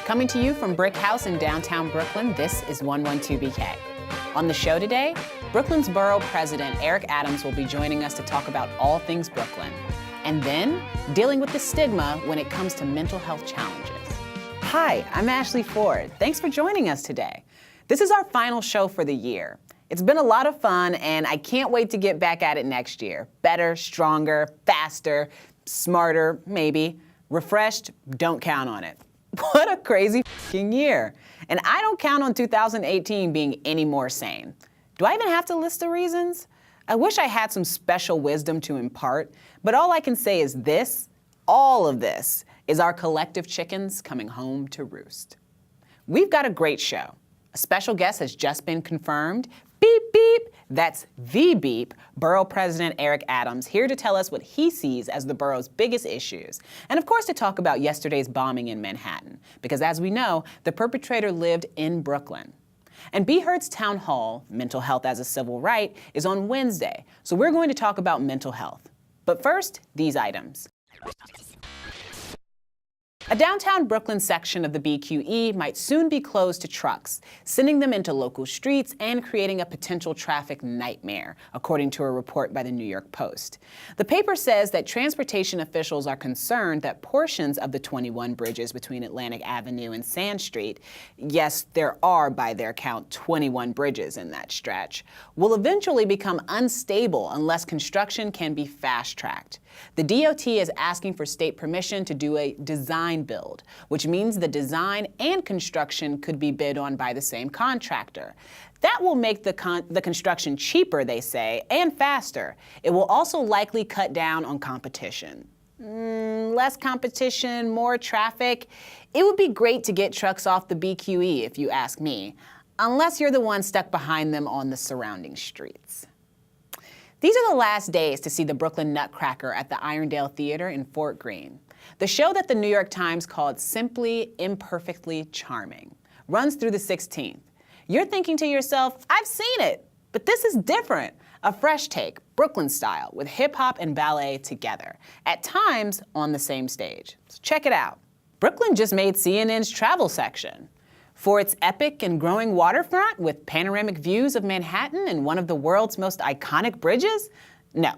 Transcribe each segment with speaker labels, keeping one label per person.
Speaker 1: Coming to you from Brick House in downtown Brooklyn, this is 112BK. On the show today, Brooklyn's Borough President Eric Adams will be joining us to talk about all things Brooklyn, and then dealing with the stigma when it comes to mental health challenges. Hi, I'm Ashley Ford. Thanks for joining us today. This is our final show for the year. It's been a lot of fun, and I can't wait to get back at it next year. Better, stronger, faster, smarter, maybe. Refreshed, don't count on it. What a crazy f***ing year. And I don't count on 2018 being any more sane. Do I even have to list the reasons? I wish I had some special wisdom to impart, but all I can say is this, all of this, is our collective chickens coming home to roost. We've got a great show. A special guest has just been confirmed. Beep, beep. That's the beep, Borough President Eric Adams, here to tell us what he sees as the borough's biggest issues. And of course to talk about yesterday's bombing in Manhattan, because as we know, the perpetrator lived in Brooklyn. And Be Heard's Town Hall, Mental Health as a Civil Right, is on Wednesday, so we're going to talk about mental health. But first, these items. A downtown Brooklyn section of the BQE might soon be closed to trucks, sending them into local streets and creating a potential traffic nightmare, according to a report by the New York Post. The paper says that transportation officials are concerned that portions of the 21 bridges between Atlantic Avenue and Sand Street, yes, there are, by their count, 21 bridges in that stretch, will eventually become unstable unless construction can be fast-tracked. The DOT is asking for state permission to do a design build, which means the design and construction could be bid on by the same contractor. That will make the construction cheaper, they say, and faster. It will also likely cut down on competition. Less competition, more traffic. It would be great to get trucks off the BQE, if you ask me, unless you're the one stuck behind them on the surrounding streets. These are the last days to see the Brooklyn Nutcracker at the Irondale Theater in Fort Greene. The show that the New York Times called simply imperfectly charming runs through the 16th. You're thinking to yourself, I've seen it, but this is different. A fresh take, Brooklyn style, with hip hop and ballet together, at times on the same stage. So check it out. Brooklyn just made CNN's travel section. For its epic and growing waterfront with panoramic views of Manhattan and one of the world's most iconic bridges? No,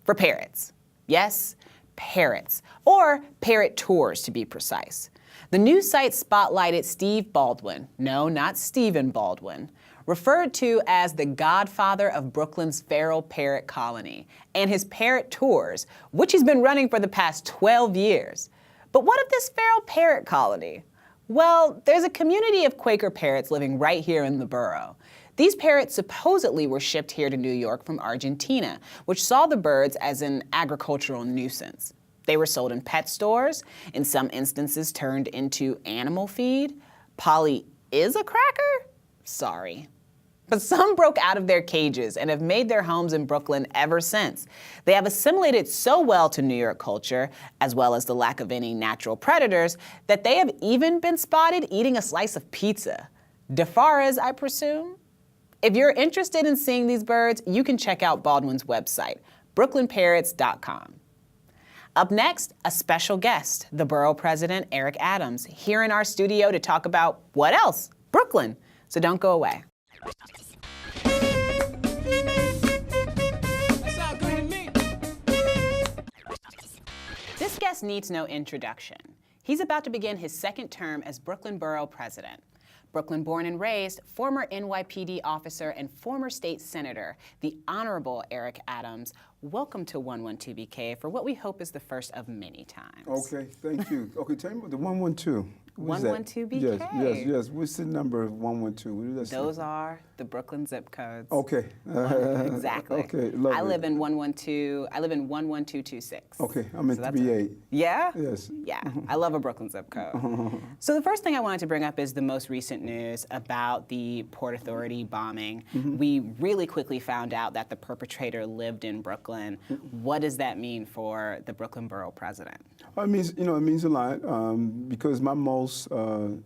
Speaker 1: for parrots. Yes, parrots, or parrot tours to be precise. The news site spotlighted Steve Baldwin, no, not Stephen Baldwin, referred to as the godfather of Brooklyn's feral parrot colony, and his parrot tours, which he's been running for the past 12 years. But what of this feral parrot colony? Well, there's a community of Quaker parrots living right here in the borough. These parrots supposedly were shipped here to New York from Argentina, which saw the birds as an agricultural nuisance. They were sold in pet stores, in some instances turned into animal feed. Polly is a cracker? Sorry. But some broke out of their cages and have made their homes in Brooklyn ever since. They have assimilated so well to New York culture, as well as the lack of any natural predators, that they have even been spotted eating a slice of pizza. DeFaras, I presume? If you're interested in seeing these birds, you can check out Baldwin's website, brooklynparrots.com. Up next, a special guest, the Borough President Eric Adams, here in our studio to talk about what else? Brooklyn. So don't go away. This guest needs no introduction. He's about to begin his second term as Brooklyn Borough President. Brooklyn born and raised, former NYPD officer and former state senator, the Honorable Eric Adams. Welcome to 112BK for what we hope is the first of many times.
Speaker 2: Okay, thank you. Okay, tell me about the 112.
Speaker 1: 112BK.
Speaker 2: Yes. What's the number of 112?
Speaker 1: Those are the Brooklyn zip codes.
Speaker 2: Okay.
Speaker 1: Exactly.
Speaker 2: Okay, lovely.
Speaker 1: I live in 11226.
Speaker 2: Okay, I'm in 38.
Speaker 1: Yeah?
Speaker 2: Yes.
Speaker 1: Yeah, I love a Brooklyn zip code. So the first thing I wanted to bring up is the most recent news about the Port Authority bombing. We really quickly found out that the perpetrator lived in Brooklyn. What does that mean for the Brooklyn Borough President?
Speaker 2: It means, it means a lot because my most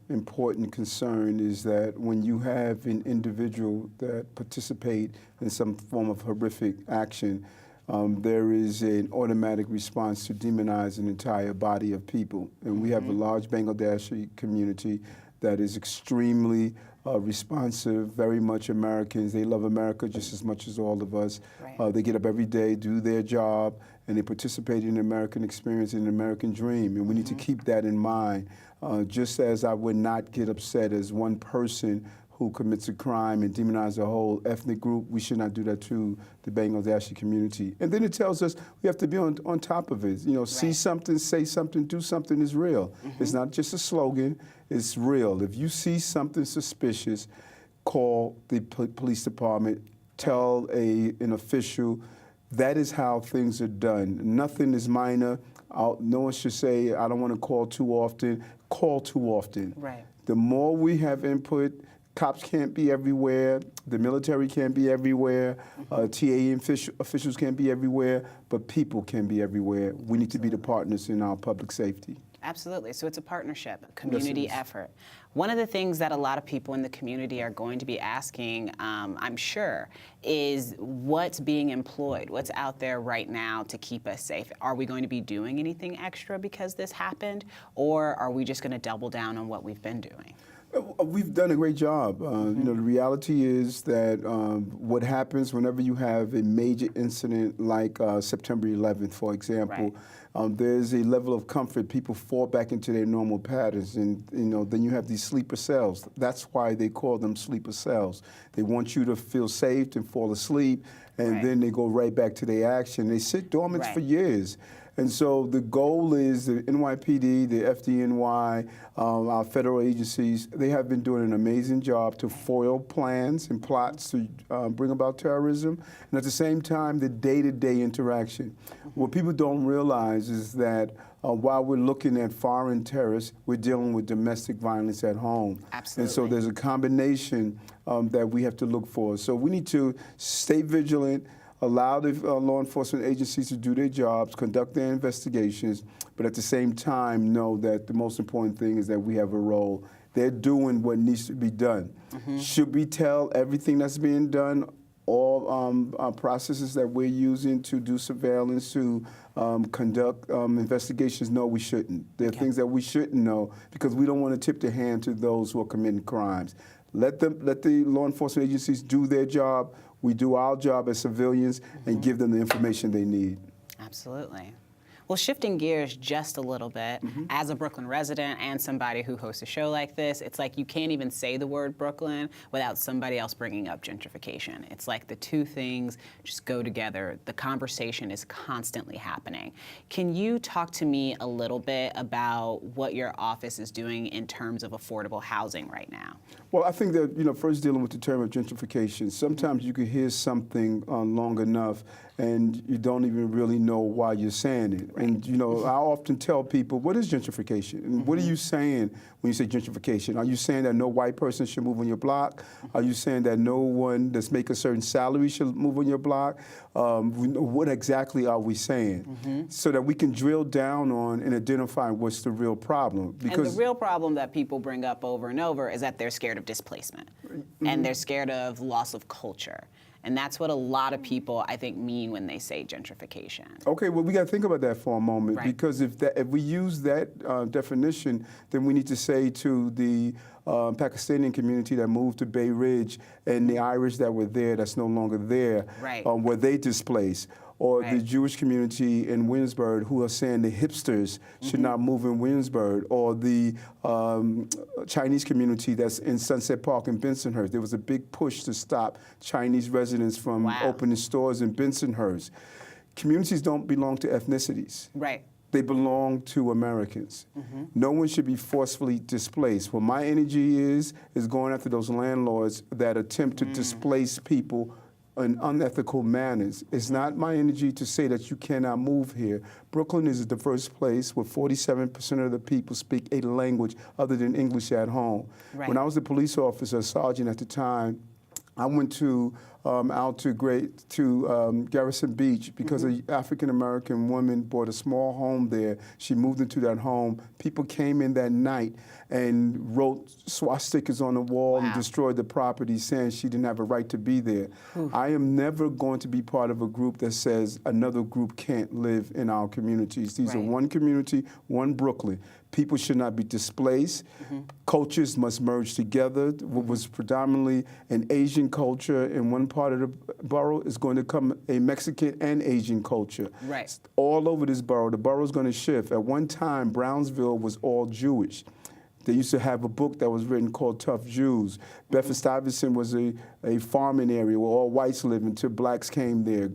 Speaker 2: important concern is that when you have an individual that participate in some form of horrific action, there is an automatic response to demonize an entire body of people. And we have a large Bangladeshi community that is extremely responsive, very much Americans. They love America just as much as all of us.
Speaker 1: Right.
Speaker 2: They get up every day, do their job, and they participate in the American experience and the American dream. And we need to keep that in mind. Just as I would not get upset as one person who commits a crime and demonize a whole ethnic group, we should not do that to the Bangladeshi community. And then it tells us we have to be on top of it. You know, see something, say something, do something is real. It's not just a slogan, it's real. If you see something suspicious, call the police department, tell an official. That is how things are done. Nothing is minor. No one should say, I don't want to call too often. Call too often.
Speaker 1: Right.
Speaker 2: The more we have input, cops can't be everywhere, the military can't be everywhere, TA officials can't be everywhere, but people can be everywhere. We need to be the partners in our public safety.
Speaker 1: Absolutely. So it's a partnership, a community effort. One of the things that a lot of people in the community are going to be asking, I'm sure, is what's being employed, what's out there right now to keep us safe. Are we going to be doing anything extra because this happened, or are we just going to double down on what we've been doing?
Speaker 2: We've done a great job. You know, the reality is that what happens whenever you have a major incident like September 11th, for example, there's a level of comfort. People fall back into their normal patterns, and you know, then you have these sleeper cells. That's why they call them sleeper cells. They want you to feel safe and fall asleep, and then they go right back to their action. They sit dormant for years. And so the goal is the NYPD, the FDNY, our federal agencies, they have been doing an amazing job to foil plans and plots to bring about terrorism. And at the same time, the day-to-day interaction. What people don't realize is that while we're looking at foreign terrorists, we're dealing with domestic violence at home.
Speaker 1: Absolutely.
Speaker 2: And so there's a combination that we have to look for. So we need to stay vigilant, allow the law enforcement agencies to do their jobs, conduct their investigations, but at the same time know that the most important thing is that we have a role. They're doing what needs to be done. Should we tell everything that's being done, all processes that we're using to do surveillance, to conduct investigations? No, we shouldn't. There are things that we shouldn't know because we don't want to tip the hand to those who are committing crimes. Let the law enforcement agencies do their job. We do our job as civilians and give them the information they need.
Speaker 1: Absolutely. Well, shifting gears just a little bit, as a Brooklyn resident and somebody who hosts a show like this, it's like you can't even say the word Brooklyn without somebody else bringing up gentrification. It's like the two things just go together. The conversation is constantly happening. Can you talk to me a little bit about what your office is doing in terms of affordable housing right now?
Speaker 2: Well, I think that, you know, first dealing with the term of gentrification, sometimes you can hear something long enough and you don't even really know why you're saying it. And, you know, I often tell people, what is gentrification? And what are you saying when you say gentrification? Are you saying that no white person should move on your block? Are you saying that no one that's making a certain salary should move on your block? What exactly are we saying? So that we can drill down on and identify what's the real problem. Because
Speaker 1: and the real problem that people bring up over and over is that they're scared of displacement. And they're scared of loss of culture. And that's what a lot of people, I think, mean when they say gentrification. Okay,
Speaker 2: well, we got to think about that for a moment, because if we use that definition, then we need to say to the Pakistani community that moved to Bay Ridge and the Irish that were there that's no longer there, were they displaced? Or the Jewish community in Williamsburg who are saying the hipsters should not move in Williamsburg, or the Chinese community that's in Sunset Park in Bensonhurst. There was a big push to stop Chinese residents from opening stores in Bensonhurst. Communities don't belong to ethnicities. They belong to Americans. No one should be forcefully displaced. What my energy is going after those landlords that attempt to displace people in unethical manners. It's not my energy to say that you cannot move here. Brooklyn is a diverse place where 47% of the people speak a language other than English at home. When I was a police officer, a sergeant at the time, I went to out to Garrison Beach because an African-American woman bought a small home there. She moved into that home. People came in that night and wrote swastikas on the wall and destroyed the property, saying she didn't have a right to be there. I am never going to be part of a group that says another group can't live in our communities. These are one community, one Brooklyn. People should not be displaced. Cultures must merge together. What was predominantly an Asian culture in one part of the borough is going to become a Mexican and Asian culture. All over this borough, the borough is going to shift. At one time, Brownsville was all Jewish. They used to have a book that was written called Tough Jews. Bedford-Stuyvesant was a farming area where all whites lived until blacks came there.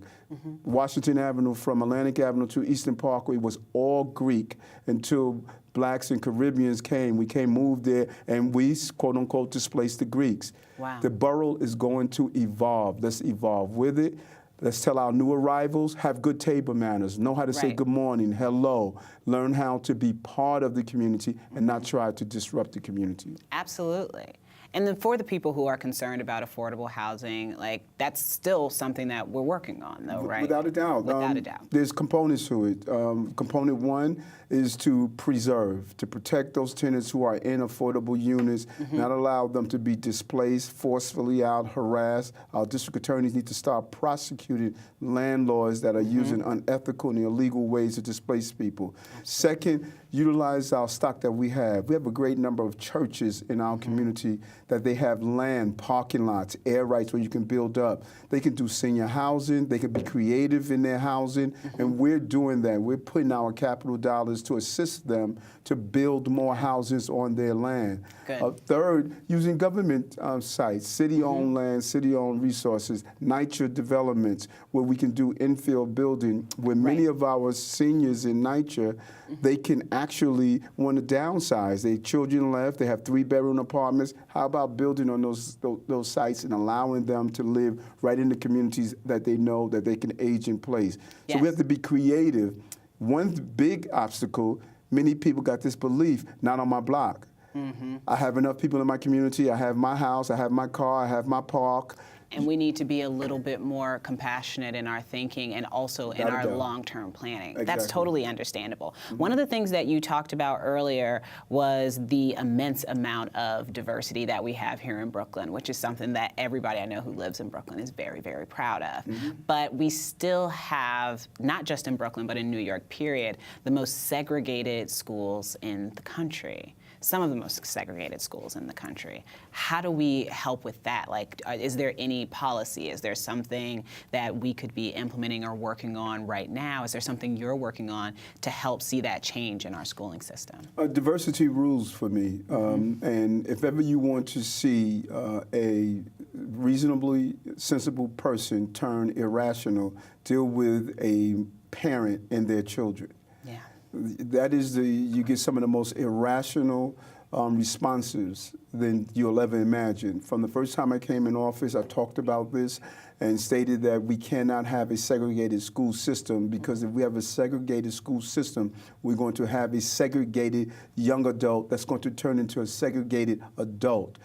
Speaker 2: Washington Avenue from Atlantic Avenue to Eastern Parkway was all Greek until blacks and Caribbeans came. We moved there, and we, quote unquote, displaced the Greeks. The borough is going to evolve. Let's evolve with it. Let's tell our new arrivals, have good table manners, know how to say good morning, hello, learn how to be part of the community and not try to disrupt the community.
Speaker 1: Absolutely. And then for the people who are concerned about affordable housing, like that's still something that we're working on, though, right?
Speaker 2: Without a doubt.
Speaker 1: Without a doubt.
Speaker 2: There's components to it. Component one is to preserve, to protect those tenants who are in affordable units, not allow them to be displaced, forcefully out, harassed. Our district attorneys need to start prosecuting landlords that are using unethical and illegal ways to displace people. Second, utilize our stock that we have. We have a great number of churches in our community that they have land, parking lots, air rights where you can build up. They can do senior housing, they can be creative in their housing, and we're doing that. We're putting our capital dollars to assist them to build more houses on their land. Third, using government sites, city-owned land, city-owned resources, NYCHA developments, where we can do infill building, where many of our seniors in NYCHA, they can actually want to downsize. Their children left, they have 3-bedroom apartments. How about building on those sites and allowing them to live right in the communities that they know that they can age in place? So we have to be creative. One big obstacle, many people got this belief, not on my block. I have enough people in my community, I have my house, I have my car, I have my park.
Speaker 1: And we need to be a little bit more compassionate in our thinking and also in our long-term planning. That's totally understandable. One of the things that you talked about earlier was the immense amount of diversity that we have here in Brooklyn, which is something that everybody I know who lives in Brooklyn is very, very proud of. But we still have, not just in Brooklyn, but in New York, period, the most segregated schools in the country. Some of the most segregated schools in the country. How do we help with that? Like, is there any policy? Is there something that we could be implementing or working on right now? Is there something you're working on to help see that change in our schooling system?
Speaker 2: Diversity rules for me. And if ever you want to see a reasonably sensible person turn irrational, deal with a parent and their children. That is you get some of the most irrational responses than you'll ever imagine. From the first time I came in office, I talked about this and stated that we cannot have a segregated school system, because if we have a segregated school system, we're going to have a segregated young adult that's going to turn into a segregated adult.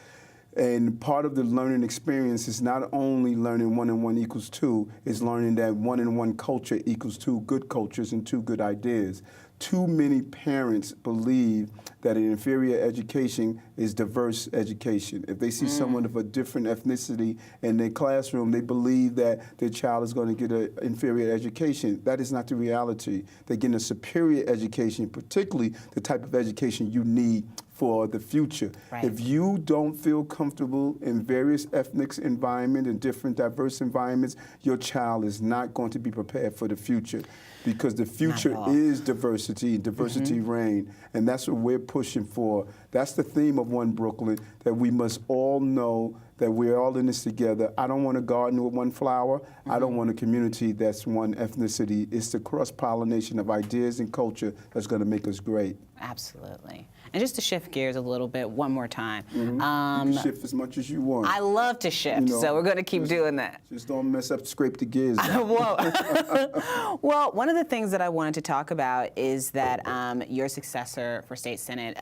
Speaker 2: And part of the learning experience is not only learning 1 and 1 equals 2, it's learning that 1 and 1 culture equals 2 good cultures and 2 good ideas. Too many parents believe that an inferior education is diverse education. If they see someone of a different ethnicity in their classroom, they believe that their child is going to get an inferior education. That is not the reality. They're getting a superior education, particularly the type of education you need for the future. If you don't feel comfortable in various ethnic environments and different diverse environments, your child is not going to be prepared for the future, because the future is diversity, diversity reign, and that's what we're pushing for. That's the theme of One Brooklyn, that we must all know that we're all in this together. I don't want a garden with one flower. I don't want a community that's one ethnicity. It's the cross-pollination of ideas and culture that's going to make us great.
Speaker 1: Absolutely. And just to shift gears a little bit one more time.
Speaker 2: You can shift as much as you want.
Speaker 1: I love to shift, so we're going to keep doing that.
Speaker 2: Just don't mess up, scrape the gears.
Speaker 1: I won't. Well, one of the things that I wanted to talk about is that your successor for State Senate,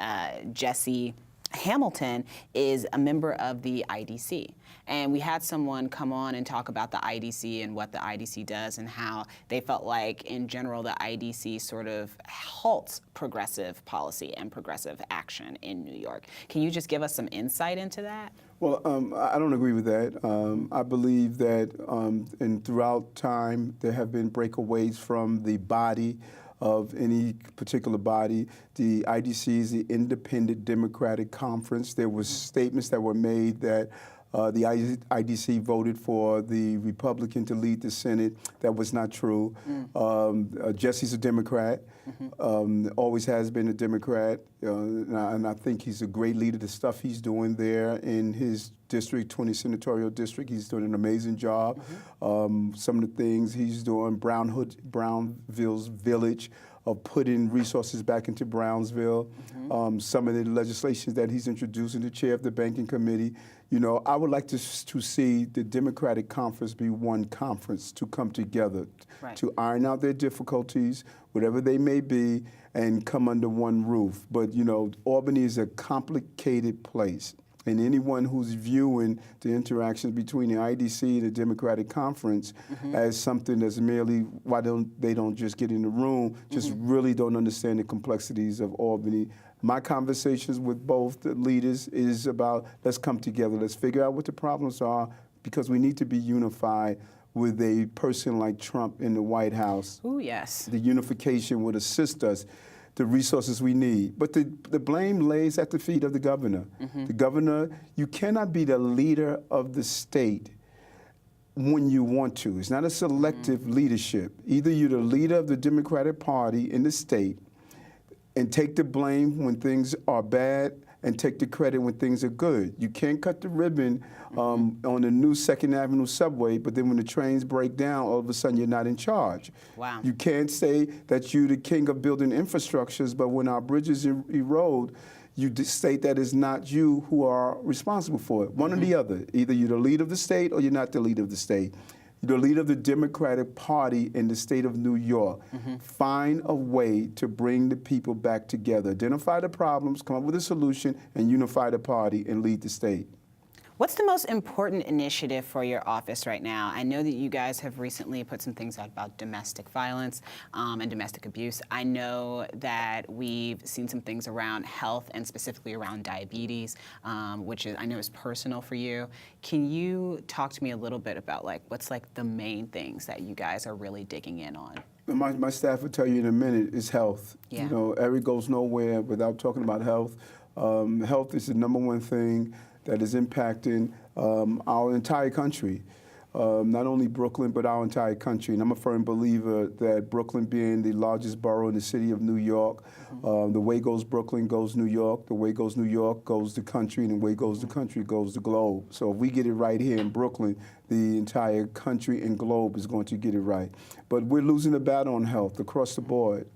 Speaker 1: Jesse Hamilton is a member of the IDC. And we had someone come on and talk about the IDC and what the IDC does and how they felt like, in general, the IDC sort of halts progressive policy and progressive action in New York. Can you just give us some insight into that?
Speaker 2: Well, I don't agree with that. I believe that throughout time there have been breakaways from the body of any particular body. The IDC is the Independent Democratic Conference. There was statements that were made that the IDC voted for the Republican to lead the Senate. That was not true. Jesse's a Democrat, always has been a Democrat, and I think he's a great leader. The stuff he's doing there in his district, 20 senatorial district, he's doing an amazing job. Some of the things he's doing, Brownville's village, of putting resources back into Brownsville, some of the legislation that he's introducing, the chair of the banking committee. You know, I would like to see the Democratic Conference be one conference to come together, to iron out their difficulties, whatever they may be, and come under one roof. But, you know, Albany is a complicated place. And anyone who's viewing the interactions between the IDC and the Democratic Conference as something that's merely, why they don't just get in the room, just really don't understand the complexities of Albany. My conversations with both the leaders is about, let's come together, let's figure out what the problems are, because we need to be unified with a person like Trump in the White House.
Speaker 1: Ooh, yes.
Speaker 2: The unification would assist us, the resources we need. But the blame lays at the feet of the governor. The governor, you cannot be the leader of the state when you want to. It's not a selective leadership. Either you're the leader of the Democratic Party in the state and take the blame when things are bad and take the credit when things are good. You can't cut the ribbon on the new 2nd Avenue subway, but then when the trains break down, all of a sudden you're not in charge.
Speaker 1: Wow.
Speaker 2: You can't say that you're the king of building infrastructures, but when our bridges erode, you state that it's not you who are responsible for it. One or the other. Either you're the leader of the state or you're not the leader of the state. You're the leader of the Democratic Party in the state of New York. Find a way to bring the people back together. Identify the problems, come up with a solution, and unify the party and lead the state.
Speaker 1: What's the most important initiative for your office right now? I know that you guys have recently put some things out about domestic violence and domestic abuse. I know that we've seen some things around health and specifically around diabetes, which I know is personal for you. Can you talk to me a little bit about what's the main things that you guys are really digging in on?
Speaker 2: My staff will tell you in a minute is health.
Speaker 1: Yeah.
Speaker 2: You know, Eric goes nowhere without talking about health. Health is the #1 thing that is impacting our entire country. Not only Brooklyn, but our entire country. And I'm a firm believer that Brooklyn being the largest borough in the city of New York, the way goes Brooklyn goes New York, the way goes New York goes the country, and the way goes the country goes the globe. So if we get it right here in Brooklyn, the entire country and globe is going to get it right. But we're losing the battle on health across the board.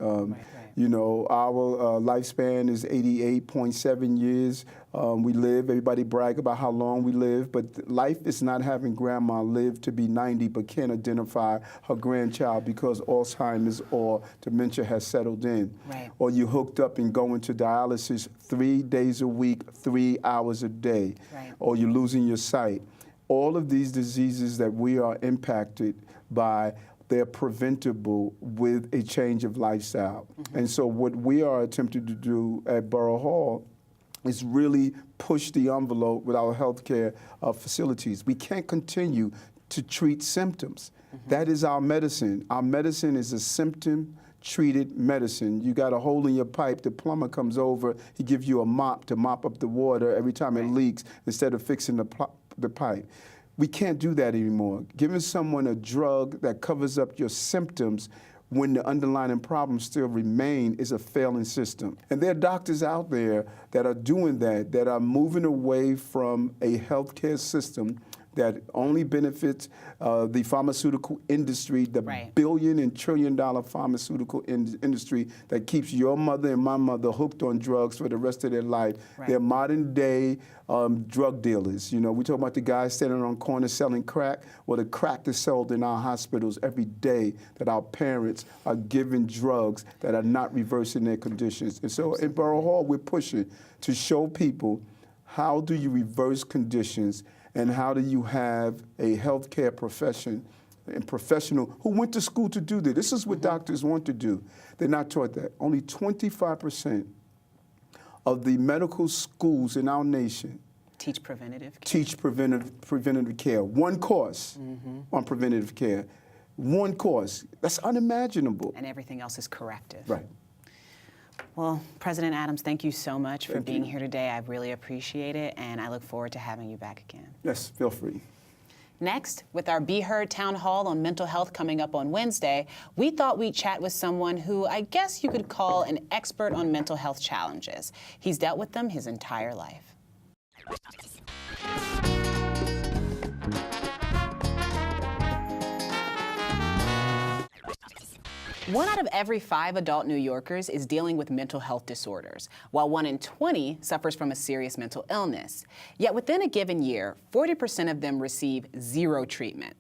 Speaker 2: You know, our lifespan is 88.7 years. We live, everybody brag about how long we live, but life is not having grandma live to be 90 but can't identify her grandchild because Alzheimer's or dementia has settled in.
Speaker 1: Right.
Speaker 2: Or you hooked up and going to dialysis 3 days a week, 3 hours a day.
Speaker 1: Right.
Speaker 2: Or you're losing your sight. All of these diseases that we are impacted by, they're preventable with a change of lifestyle. And so what we are attempting to do at Borough Hall is really push the envelope with our healthcare facilities. We can't continue to treat symptoms. That is our medicine. Our medicine is a symptom-treated medicine. You got a hole in your pipe, the plumber comes over, he gives you a mop to mop up the water every time it leaks instead of fixing the pipe. We can't do that anymore. Giving someone a drug that covers up your symptoms when the underlying problems still remain is a failing system. And there are doctors out there that are doing that, that are moving away from a healthcare system that only benefits the pharmaceutical industry, the billion and trillion dollar pharmaceutical industry that keeps your mother and my mother hooked on drugs for the rest of their life. They're modern day drug dealers. You know, we talk about the guys standing on corners selling crack. Well, the crack is sold in our hospitals every day that our parents are given drugs that are not reversing their conditions. And so in Borough Hall, we're pushing to show people how do you reverse conditions and how do you have a healthcare profession and professional who went to school to do that. This is what doctors want to do. They're not taught that. Only 25% of the medical schools in our nation
Speaker 1: teach preventative care.
Speaker 2: Teach preventative care. One course on preventative care. One course. That's unimaginable.
Speaker 1: And everything else is corrective.
Speaker 2: Right.
Speaker 1: Well, President Adams, thank you so much for being here today. I really appreciate it, and I look forward to having you back again.
Speaker 2: Yes, feel free.
Speaker 1: Next, with our Be Heard Town Hall on mental health coming up on Wednesday, we thought we'd chat with someone who I guess you could call an expert on mental health challenges. He's dealt with them his entire life. One out of every 5 adult New Yorkers is dealing with mental health disorders, while 1 in 20 suffers from a serious mental illness. Yet within a given year, 40% of them receive 0 treatment.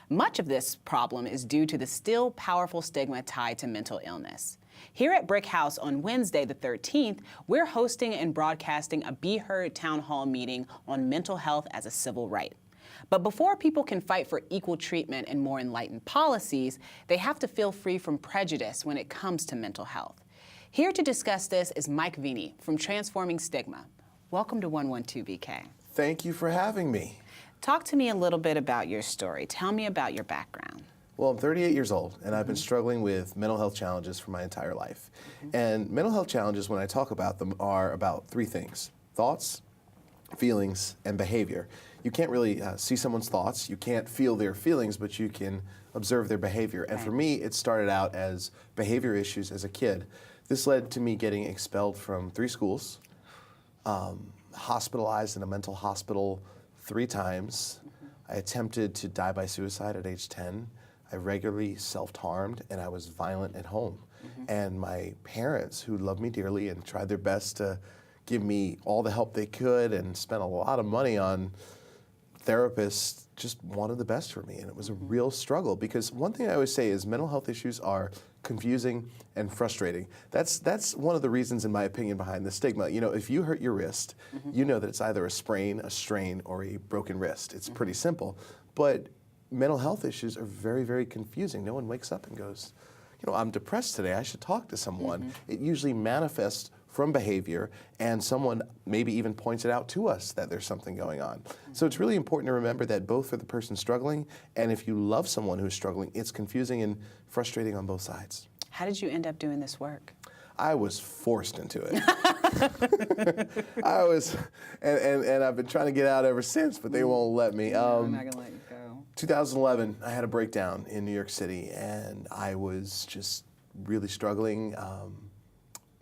Speaker 1: Much of this problem is due to the still powerful stigma tied to mental illness. Here at BRIC House on Wednesday the 13th, we're hosting and broadcasting a Be Heard Town Hall meeting on mental health as a civil right. But before people can fight for equal treatment and more enlightened policies, they have to feel free from prejudice when it comes to mental health. Here to discuss this is Mike Veny from Transforming Stigma. Welcome to 112 BK.
Speaker 3: Thank you for having me.
Speaker 1: Talk to me a little bit about your story. Tell me about your background.
Speaker 3: Well, I'm 38 years old, and I've been struggling with mental health challenges for my entire life. And mental health challenges, when I talk about them, are about 3 things: thoughts, feelings, and behavior. You can't really see someone's thoughts, you can't feel their feelings, but you can observe their behavior. And for me, it started out as behavior issues as a kid. This led to me getting expelled from 3 schools, hospitalized in a mental hospital 3 times. I attempted to die by suicide at age 10. I regularly self-harmed, and I was violent at home. And my parents, who loved me dearly and tried their best to give me all the help they could and spent a lot of money on therapists, just wanted the best for me. And it was a real struggle, because one thing I always say is mental health issues are confusing and frustrating. That's one of the reasons, in my opinion, behind the stigma. You know, if you hurt your wrist, you know that it's either a sprain, a strain, or a broken wrist. It's pretty simple. But mental health issues are very, very confusing. No one wakes up and goes, you know, I'm depressed today, I should talk to someone. It usually manifests from behavior, and someone maybe even points it out to us that there's something going on. So it's really important to remember that both for the person struggling, and if you love someone who's struggling, it's confusing and frustrating on both sides.
Speaker 1: How did you end up doing this work?
Speaker 3: I was forced into it. and I've been trying to get out ever since, but they won't let me.
Speaker 1: I'm not gonna let you go.
Speaker 3: 2011, I had a breakdown in New York City, and I was just really struggling.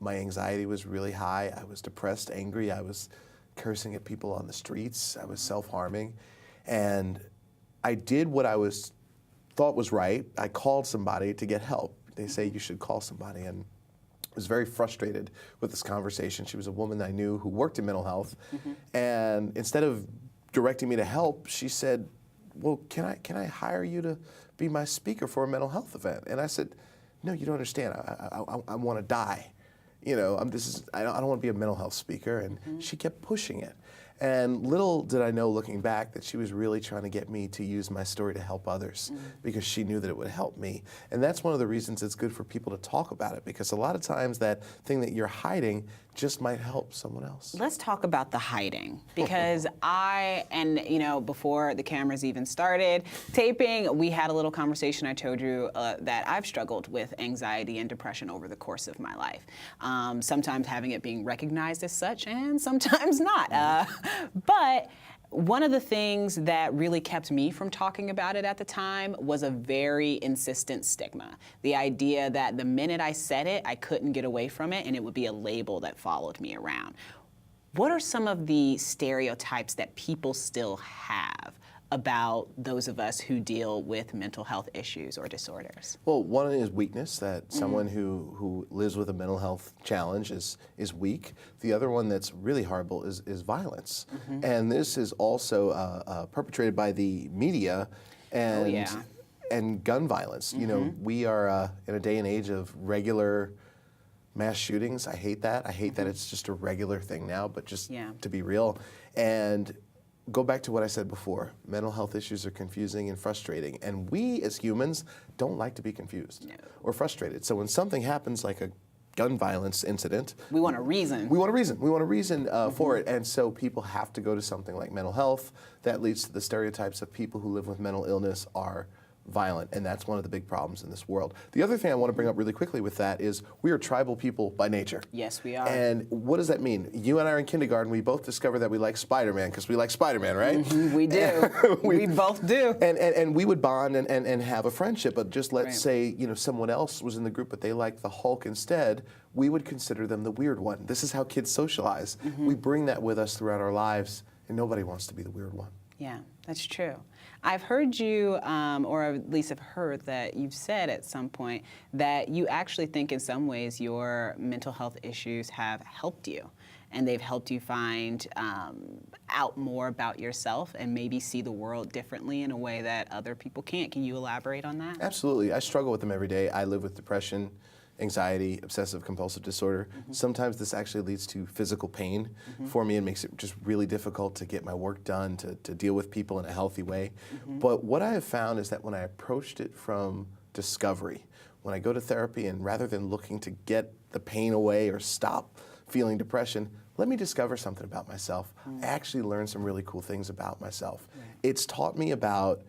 Speaker 3: My anxiety was really high. I was depressed, angry. I was cursing at people on the streets. I was self-harming. And I did what I thought was right. I called somebody to get help. They say you should call somebody. And I was very frustrated with this conversation. She was a woman I knew who worked in mental health. And instead of directing me to help, she said, well, can I hire you to be my speaker for a mental health event? And I said, no, you don't understand. I want to die. You know, I don't want to be a mental health speaker. And she kept pushing it. And little did I know, looking back, that she was really trying to get me to use my story to help others, because she knew that it would help me. And that's one of the reasons it's good for people to talk about it, because a lot of times that thing that you're hiding just might help someone else.
Speaker 1: Let's talk about the hiding, because before the cameras even started taping, we had a little conversation. I told you that I've struggled with anxiety and depression over the course of my life. Sometimes having it being recognized as such, and sometimes not. But one of the things that really kept me from talking about it at the time was a very insistent stigma. The idea that the minute I said it, I couldn't get away from it, and it would be a label that followed me around. What are some of the stereotypes that people still have about those of us who deal with mental health issues or disorders?
Speaker 3: Well, one is weakness, that someone who lives with a mental health challenge is weak. The other one that's really horrible is violence. And this is also perpetrated by the media and gun violence. You know, we are in a day and age of regular mass shootings. I hate that. I hate that it's just a regular thing now, but just to be real. And go back to what I said before. Mental health issues are confusing and frustrating, and we as humans don't like to be confused or frustrated. So when something happens like a gun violence incident,
Speaker 1: we want a reason.
Speaker 3: We want a reason. We want a reason for it. And so people have to go to something like mental health. That leads to the stereotypes of people who live with mental illness are violent, and that's one of the big problems in this world. The other thing I want to bring up really quickly with that is we are tribal people by nature.
Speaker 1: Yes, we are.
Speaker 3: And what does that mean? You and I are in kindergarten. We both discovered that we like Spider-Man because we like Spider-Man, right?
Speaker 1: We do. we both do.
Speaker 3: And we would bond and have a friendship, but just let's say, you know, someone else was in the group, but they liked the Hulk instead, we would consider them the weird one. This is how kids socialize. We bring that with us throughout our lives, and nobody wants to be the weird one.
Speaker 1: Yeah, that's true. I've heard you, or at least have heard that you've said at some point that you actually think in some ways your mental health issues have helped you, and they've helped you find out more about yourself and maybe see the world differently in a way that other people can't. Can you elaborate on that?
Speaker 3: Absolutely. I struggle with them every day. I live with depression, anxiety, obsessive compulsive disorder. Sometimes this actually leads to physical pain for me and makes it just really difficult to get my work done, to deal with people in a healthy way. But what I have found is that when I approached it from discovery, when I go to therapy and rather than looking to get the pain away or stop feeling depression, let me discover something about myself. I actually learned some really cool things about myself. It's taught me about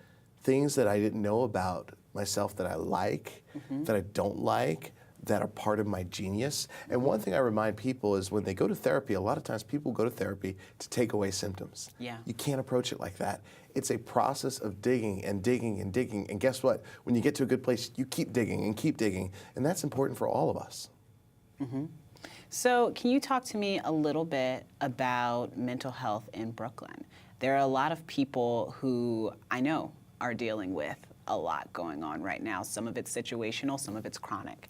Speaker 3: things that I didn't know about myself that I like, that I don't like, that are part of my genius. And one thing I remind people is when they go to therapy, a lot of times people go to therapy to take away symptoms. You can't approach it like that. It's a process of digging and digging and digging. And guess what? When you get to a good place, you keep digging and keep digging. And that's important for all of us.
Speaker 1: So can you talk to me a little bit about mental health in Brooklyn? There are a lot of people who I know are dealing with a lot going on right now. Some of it's situational, some of it's chronic.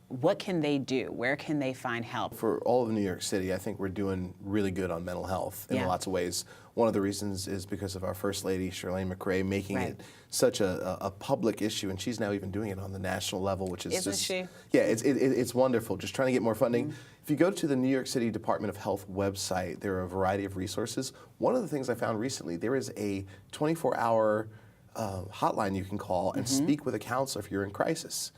Speaker 1: What can they do? Where can they find help?
Speaker 3: For all of New York City, I think we're doing really good on mental health in lots of ways. One of the reasons is because of our First Lady, Shirlane McRae, making it such a public issue, and she's now even doing it on the national level, which is
Speaker 1: Isn't she?
Speaker 3: Yeah, it's wonderful. Just trying to get more funding. If you go to the New York City Department of Health website, there are a variety of resources. One of the things I found recently, there is a 24-hour hotline you can call and speak with a counselor if you're in crisis.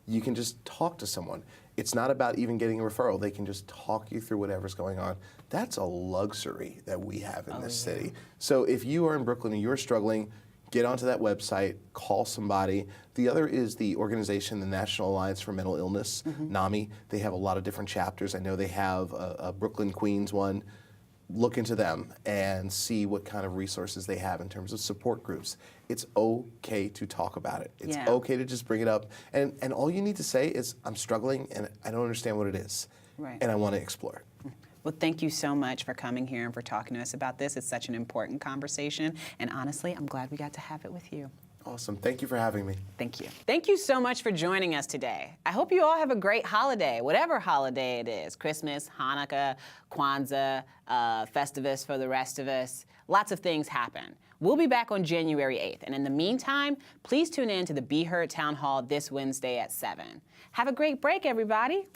Speaker 3: You can just talk to someone. It's not about even getting a referral. They can just talk you through whatever's going on. That's a luxury that we have in this city. So if you are in Brooklyn and you're struggling, get onto that website, call somebody. The other is the organization, the National Alliance for Mental Illness, NAMI. They have a lot of different chapters. I know they have a Brooklyn, Queens one. Look into them and see what kind of resources they have in terms of support groups. It's okay to talk about it. It's okay to just bring it up. And all you need to say is, I'm struggling and I don't understand what it is. And I want to explore it.
Speaker 1: Well, thank you so much for coming here and for talking to us about this. It's such an important conversation. And honestly, I'm glad we got to have it with you.
Speaker 3: Awesome. Thank you for having me.
Speaker 1: Thank you. Thank you so much for joining us today. I hope you all have a great holiday, whatever holiday it is. Christmas, Hanukkah, Kwanzaa, Festivus for the rest of us. Lots of things happen. We'll be back on January 8th. And in the meantime, please tune in to the Be Heard Town Hall this Wednesday at 7. Have a great break, everybody.